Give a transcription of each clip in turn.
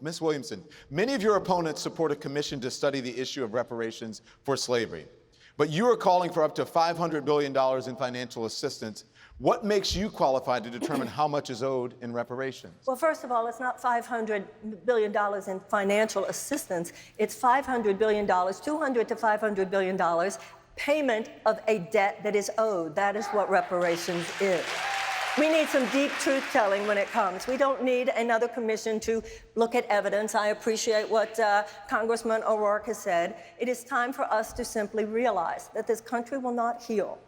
Ms. Williamson, many of your opponents support a commission to study the issue of reparations for slavery, but you are calling for up to $500 billion in financial assistance. What makes you qualified to determine how much is owed in reparations? Well, first of all, it's not $500 billion in financial assistance. It's $500 billion, $200 to $500 billion, payment of a debt that is owed. That is what reparations is. We need some deep truth-telling when it comes. We don't need another commission to look at evidence. I appreciate what Congressman O'Rourke has said. It is time for us to simply realize that this country will not heal.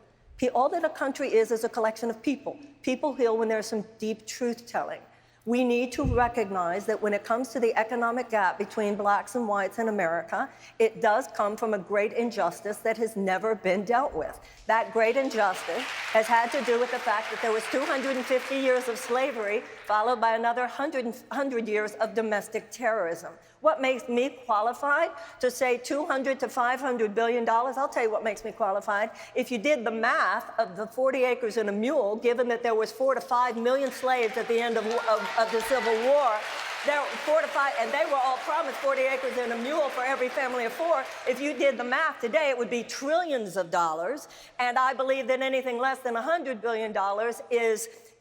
All that a country is a collection of people. People heal when there's some deep truth-telling. We need to recognize that when it comes to the economic gap between blacks and whites in America, it does come from a great injustice that has never been dealt with. That great injustice has had to do with the fact that there was 250 years of slavery, followed by another 100 years of domestic terrorism. What makes me qualified to say $200 to $500 billion? I'll tell you what makes me qualified. If you did the math of the 40 acres and a mule, given that there was 4 to 5 million slaves at the end of the Civil War, there were 4 to 5, and they were all promised 40 acres and a mule for every family of 4. If you did the math today, it would be trillions of dollars. And I believe that anything less than $100 billion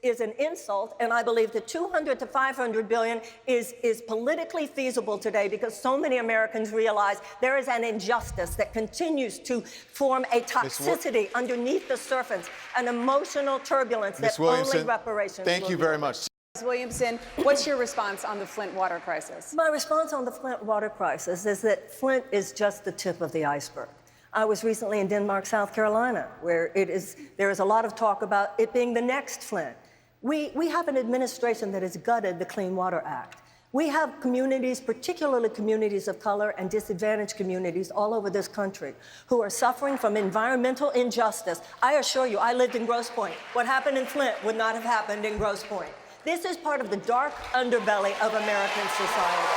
is an insult, and I believe that $200 to $500 billion is politically feasible today because so many Americans realize there is an injustice that continues to form a toxicity underneath the surface, an emotional turbulence that only reparations Thank you very much. Ms. Williamson, what's your response on the Flint water crisis? My response on the Flint water crisis is that Flint is just the tip of the iceberg. I was recently in Denmark, South Carolina, where there is a lot of talk about it being the next Flint. We have an administration that has gutted the Clean Water Act. We have communities, particularly communities of color and disadvantaged communities all over this country, who are suffering from environmental injustice. I assure you, I lived in Grosse Pointe. What happened in Flint would not have happened in Grosse Pointe. This is part of the dark underbelly of American society.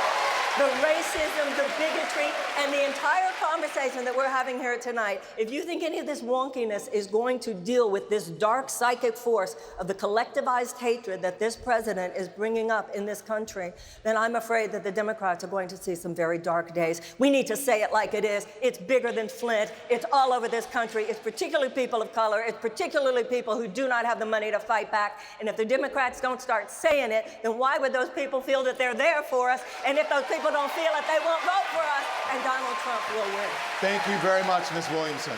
The racism, the bigotry, and the entire conversation that we're having here tonight, if you think any of this wonkiness is going to deal with this dark psychic force of the collectivized hatred that this president is bringing up in this country, then I'm afraid that the Democrats are going to see some very dark days. We need to say it like it is. It's bigger than Flint. It's all over this country. It's particularly people of color. It's particularly people who do not have the money to fight back. And if the Democrats don't start saying it, then why would those people feel that they're there for us? And if those people don't feel it, they won't vote for us, and Donald Trump will win. Thank you very much, Ms. Williamson.